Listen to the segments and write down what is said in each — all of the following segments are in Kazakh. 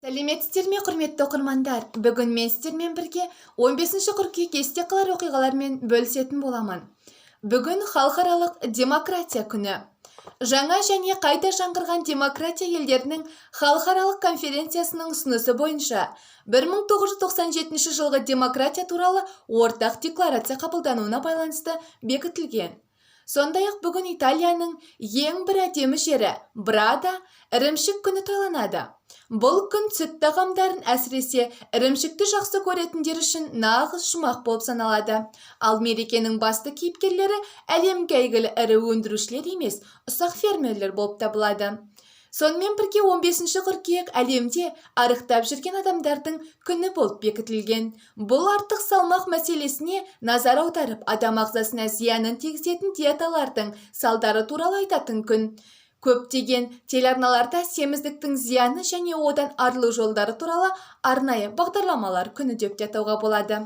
Сәлеметсіздер ме, құрметті оқырмандар? Бүгін мен сіздермен бірге 15 қыркүйек есте қалар оқиғалармен бөлісетін боламын. Бүгін халықаралық демократия күні. Жаңа және қайта жаңғырған демократия елдерінің халықаралық конференциясының ұсынысы бойынша 1997 жылғы демократия туралы ортақ декларация қабылдануына байланысты бекітілген. Сондай-ақ бүгін Италияның ең бір әдемі жері Брада ірімшік күні тойланады. Бұл күн сүт тағамдарын, әсіресе ірімшікті жақсы көретіндер үшін нағыз жұмақ болып саналады. Ал мерекенің басты кейіпкерлері әлемге әйгілі ірі өндірушілер емес, ұсақ фермерлер болып табылады. Сонымен бірге 15 қыркүйек әлемде арықтап жүрген адамдардың күні болып бекітілген. Бұл артық салмақ мәселесіне назар аударып, адам ағзасына зиянын тигізетін диеталардың салдары туралы айтатын күн. Көптеген телеарналарда семіздіктің зияны және одан арылу жолдары туралы арнайы бағдарламалар күні деп те атауға болады.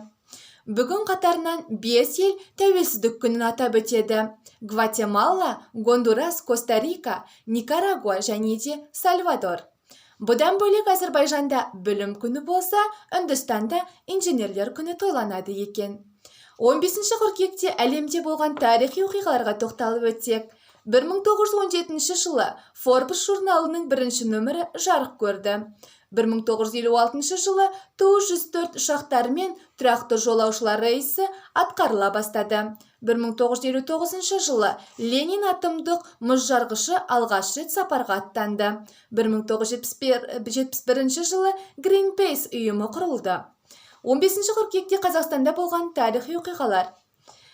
Бүгін қатарынан 5 ел тәуелсіздік күнін атап өтеді. Гватемала, Гондурас, Коста-Рика, Никарагуа және де Сальвадор. Бұдан бөлек Әзербайжанда білім күні болса, Үндістанда инженерлер күні тойланады екен. 15 қыркүйекте әлемде болған тарихи оқиғаларға тоқталып өтсек, 1917 жылы Forbes журналының бірінші нөмірі жарық көрді. 1956 жылы Ту-104 ұшақтарымен тұрақты жолаушылар рейсі атқарыла бастады. 1959 жылы Ленин атомдық мұз жарғышы алғаш рет сапарға аттанды. 1971 жылы Greenpeace ұйымы құрылды. 15 қыркүйекте Қазақстанда болған тарихи оқиғалар.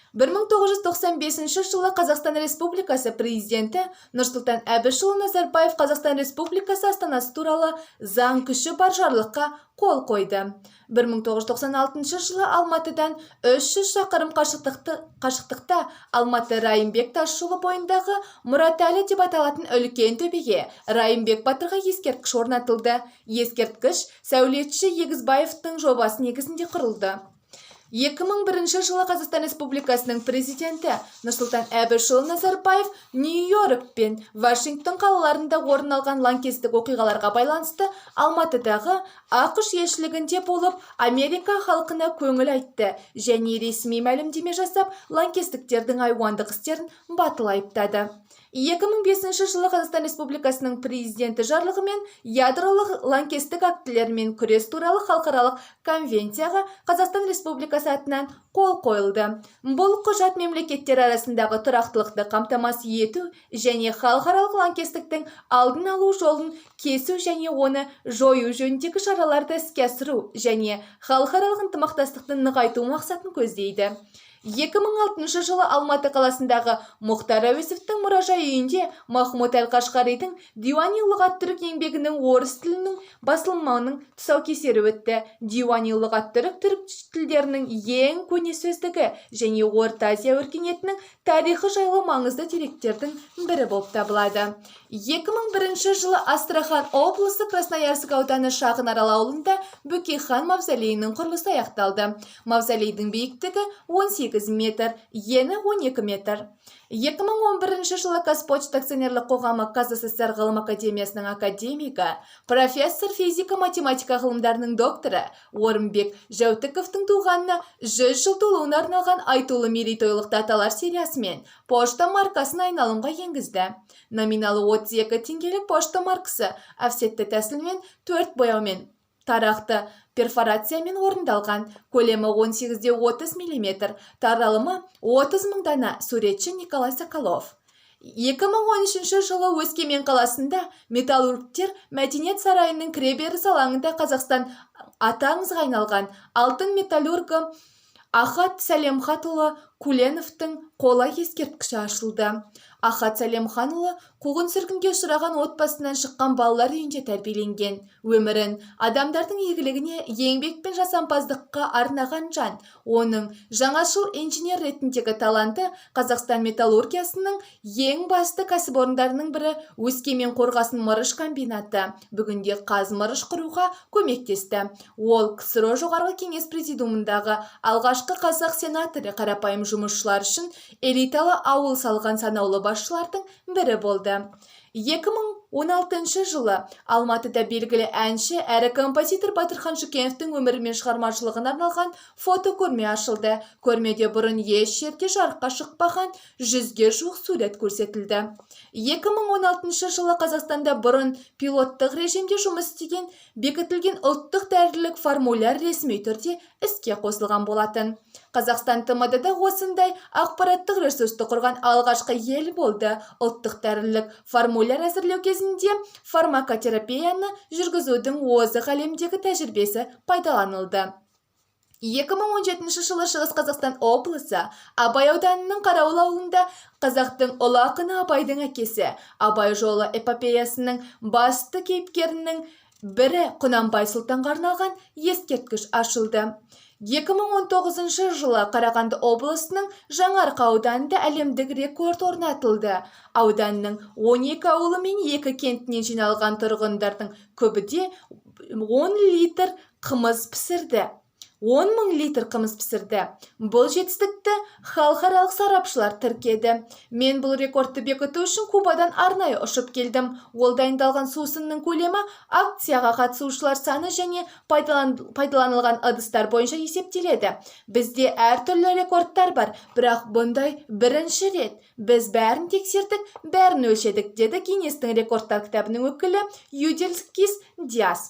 1995 жылы Қазақстан Республикасы президенті Нұрсұлтан Әбішұлы Назарбаев Қазақстан Республикасы астанасы туралы заң күші бар жарлыққа қол қойды. 1996 жылы Алматыдан 300 шақырым қашықтықта Алматы Райымбек тасжолы бойындағы Мұратәлі деп аталатын үлкен төбеге Райымбек батырға ескерткіш орнатылды. Ескерткіш сәулетші Егізбаевтың жобасы негізінде құрылды. 2001 жылы Қазақстан Республикасының президенті Нұрсұлтан Әбішұлы Назарбаев Нью-Йорк пен Вашингтон қалаларында орын алған лаңкестік оқиғаларға байланысты Алматыдағы ақш елшілігінде болып, Америка халқына көңіл айтты және ресми мәлімдеме жасап, лаңкестіктердің айуандық істерін батыл айыптады. 2005 жылы Қазақстан Республикасының президенті жарлығымен ядролық лаңкестік актілермен күрес туралы халықаралық конвенцияға Қазақстан Республикасы атынан қол қойылды. Бұл құжат мемлекеттер арасындағы тұрақтылықты қамтамасыз ету және халықаралық лаңкестіктің алдын алу жолын кесу және оны жою жөніндегі шараларды іске асыру және халықаралық ынтымақтастықты нығайту мақсатын көздейді. 2006 жылы Алматы қаласындағы Мұхтар Әуезовтің мұражай үйінде Махмуд әл-Қашқаридің Диуани лұғат түрік еңбегінің орыс тілінің басылымының тұсаукесері өтті. Диуани лұғат түрік тілдерінің ең көне сөздігі және Орта Азия өркениетінің тарихы жайлы маңызды деректердің бірі болып табылады. 2001 жылы Астрахан облысы Красноярск ауданы Шағын Арал ауылында Бөкейхан мавзолейінің құрылысы аяқталды. Мавзолейдің биіктігі 18 метр, ені 12 метр. 2011 жылы Қазпочта акционерлік қоғамы КССР ғылым академиясының академигі, профессор физика-математика ғылымдарының докторы Орынбек Жәутіковтың туғанына 100 жыл толуына арналған айтулы мерейтойлық даталар сериясымен пошта маркасын айналымға енгізді. Номиналы 32 теңгелік пошта маркасы офсетті тәсілмен 4 бояумен тарақты перфорациямен орындалған, көлемі 18-30 мм, таралымы 30 000 дана, суретші Николай Соколов. 2013 жылы Өскемен қаласында металлургтер мәдениет сарайының кіреберіс алаңында Қазақстан аты аңызға айналған алтын металлургі Ахат Сәлемхатұлы Куленовтың қола ескерткіші ашылды. Ахат Сәлемханұлы қуғын сүргінге ұшыраған отбасынан шыққан балалар үйінде тәрбиеленген. Өмірін адамдардың игілігіне, еңбек пен жасампаздыққа арнаған жан. Оның жаңашыл инженер ретіндегі таланты Қазақстан металлургиясының ең басты кәсіпорындарының бірі Өскемен қорғасын мырыш комбинаты. Бүгінде қазмырыш құруға көмектесті. Ол КСРО жоғарғы кеңес президиумындағы алғашқы қазақ сенаторы, қарапайым жұмысшылар үшін элиталы ауыл салған санаулы басшылардың бірі болды. 2016 жылы Алматыда белгілі әнші әрі композитор Батырхан Шүкеновтің өмірі мен шығармашылығына арналған фотокөрме ашылды. Көрмеде бұрын еш жерде жарыққа шықпаған 100-ге жуық сурет көрсетілді. 2016 жылы Қазақстанда бұрын пилоттық режимде жұмыс істеген бекітілген ұлттық дәрілік формуляр ресми түрде іске қосылған болатын. Қазақстан ТМД-да осындай ақпараттық ресурсты құрған алғашқы ел болды. Ұлттық дәрілік формуляр әзірлеу кезінде фармакотерапияны жүргізудің озық әлемдегі тәжірибесі пайдаланылды. 2017 жылы Шығыс Қазақстан облысы Абай ауданының Қарауыл ауылында қазақтың ұлы ақыны Абайдың әкесі Абай жолы эпопеясының басты кейіпкерінің бірі Құнанбай Сұлтанға арналған ескерткіш ашылды. 2019 жылы Қарағанды облысының Жаңарқа ауданында әлемдік рекорд орнатылды. Ауданның 12 ауылы мен 2 кентінен жиналған тұрғындардың көбі де 10 литр қымыз пісірді. 10 мың литр қымыз пісірді. Бұл жетістікті халықаралық сарапшылар тіркеді. Мен бұл рекордты бекіту үшін Кубадан арнайы ұшып келдім. Ол дайындалған сусынның көлемі акцияға қатысушылар саны және пайдаланылған ыдыстар бойынша есептеледі. Бізде әртүрлі рекордтар бар, бірақ бұндай бірінші рет. Біз бәрін тексердік, бәрін өлшедік, деді Гиннестің рекордтар кітабының өкілі Юделскис Диас.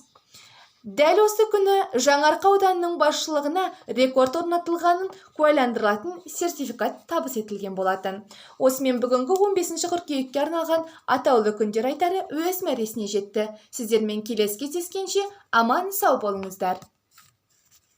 Дәл осы күні Жаңарқа ауданының басшылығына рекорд орнатылғанын куәландырылатын сертификат табыс етілген болатын. Осымен бүгінгі 15 қыркүйекке арналған атаулы күндер айтары өз мәресіне жетті. Сіздермен келесі кездескенше аман сау болыңыздар.